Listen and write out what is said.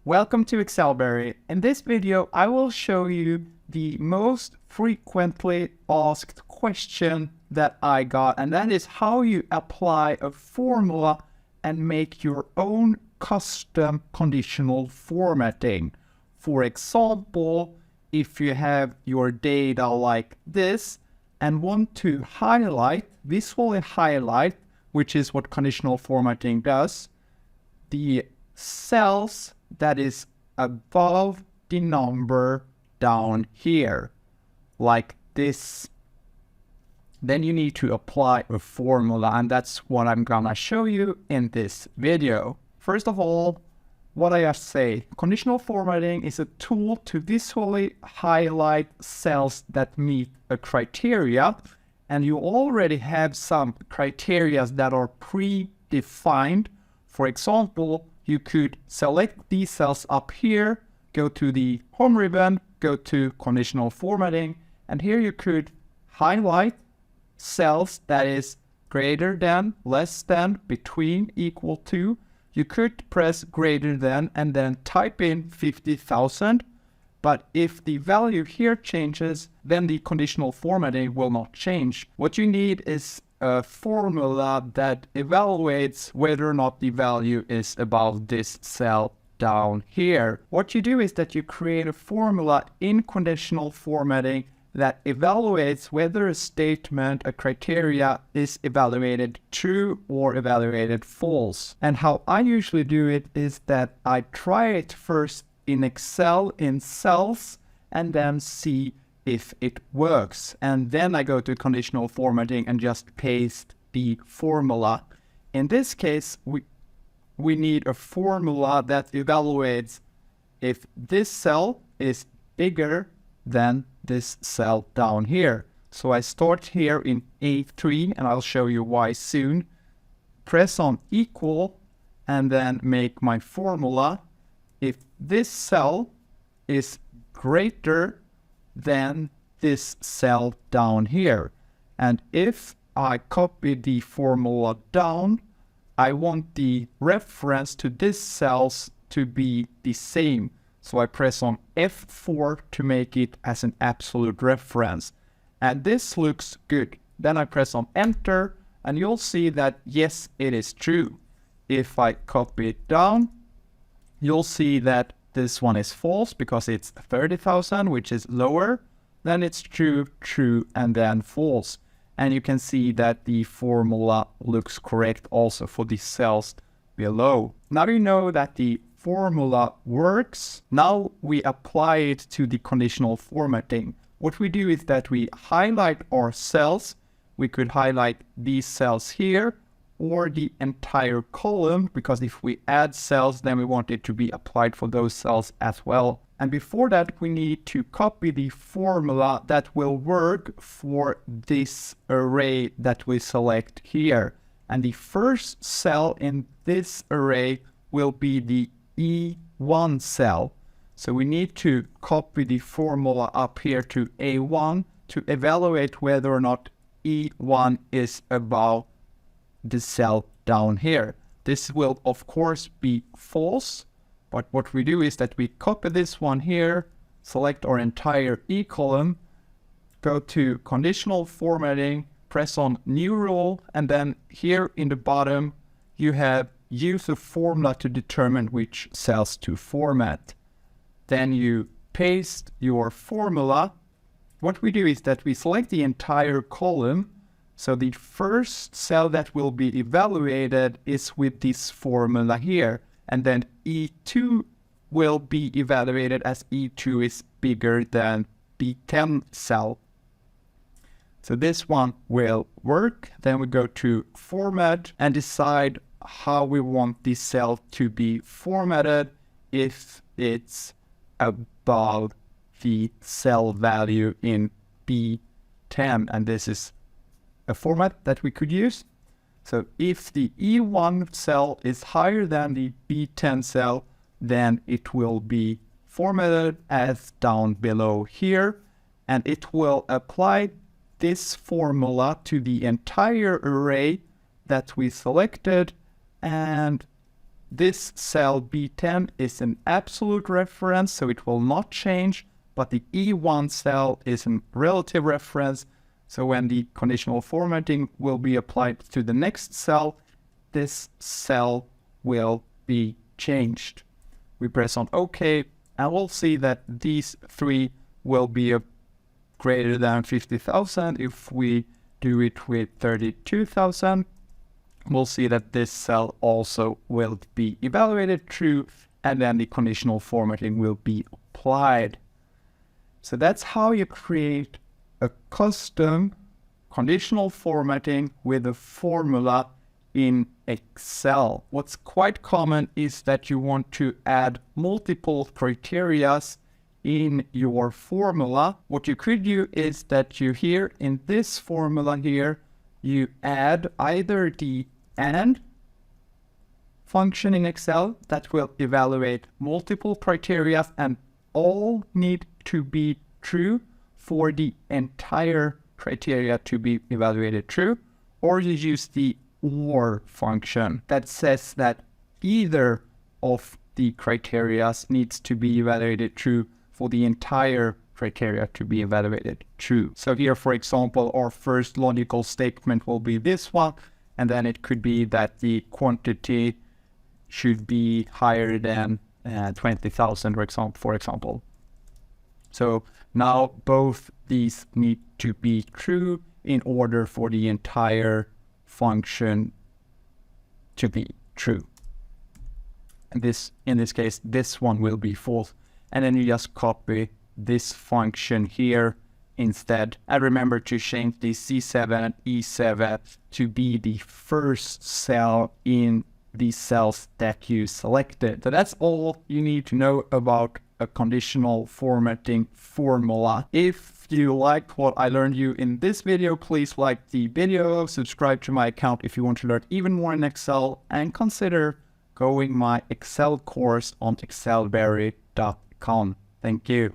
Welcome to ExcelBerry. In this video, I will show you the most frequently asked question that I got, and that is how you apply a formula and make your own custom conditional formatting. For example, if you have your data like this and want to visually highlight, which is what conditional formatting does, the cells that is above the number down here, like this, then you need to apply a formula, and that's what I'm gonna show you in this video. First of all, what I say, conditional formatting is a tool to visually highlight cells that meet a criteria, and you already have some criteria that are predefined. For example, you could select these cells up here, go to the home ribbon, go to conditional formatting, and here you could highlight cells that is greater than, less than, between, equal to. You could press greater than and then type in 50,000. But if the value here changes, then the conditional formatting will not change. What you need is a formula that evaluates whether or not the value is above this cell down here. What you do is that you create a formula in conditional formatting that evaluates whether a statement, a criteria, is evaluated true or evaluated false. And how I usually do it is that I try it first in Excel in cells and then see if it works. And then I go to conditional formatting and just paste the formula. In this case, we need a formula that evaluates if this cell is bigger than this cell down here. So I start here in A3, and I'll show you why soon. Press on equal and then make my formula. If this cell is greater than this cell down here, and if I copy the formula down, I want the reference to this cells to be the same. So I press on F4 to make it as an absolute reference. And this looks good. Then I press on enter, and you'll see that yes, it is true. If I copy it down, you'll see that this one is false because it's 30,000, which is lower. Then it's true, true, and then false. And you can see that the formula looks correct also for the cells below. Now you know that the formula works. Now we apply it to the conditional formatting. What we do is that we highlight our cells. We could highlight these cells here or the entire column, because if we add cells, then we want it to be applied for those cells as well. And before that, we need to copy the formula that will work for this array that we select here. And the first cell in this array will be the E1 cell. So we need to copy the formula up here to A1 to evaluate whether or not E1 is above the cell down here. This will of course be false, but what we do is that we copy this one here, select our entire E column, go to conditional formatting, press on new rule, and then here in the bottom you have use a formula to determine which cells to format. Then you paste your formula. What we do is that we select the entire column. So the first cell that will be evaluated is with this formula here. And then E2 will be evaluated as E2 is bigger than B10 cell. So this one will work. Then we go to format and decide how we want this cell to be formatted if it's above the cell value in B10. And this is a format that we could use. So if the E1 cell is higher than the B10 cell, then it will be formatted as down below here, and it will apply this formula to the entire array that we selected, and this cell B10 is an absolute reference, so it will not change, but the E1 cell is a relative reference. So when the conditional formatting will be applied to the next cell, this cell will be changed. We press on OK, and we'll see that these three will be greater than 50,000. If we do it with 32,000, we'll see that this cell also will be evaluated true, and then the conditional formatting will be applied. So that's how you create a custom conditional formatting with a formula in Excel. What's quite common is that you want to add multiple criteria in your formula. What you could do is that you here in this formula here, you add either the AND function in Excel that will evaluate multiple criteria and all need to be true for the entire criteria to be evaluated true, or you use the OR function that says that either of the criteria needs to be evaluated true for the entire criteria to be evaluated true. So here, for example, our first logical statement will be this one, and then it could be that the quantity should be higher than 20,000, for example. So now both these need to be true in order for the entire function to be true. And this, in this case, this one will be false. And then you just copy this function here instead. And remember to change the C7 and E7 to be the first cell in the cells that you selected. So that's all you need to know about a conditional formatting formula. If you liked what I learned you in this video, please like the video, subscribe to my account if you want to learn even more in Excel, and consider going my Excel course on excelberry.com. Thank you.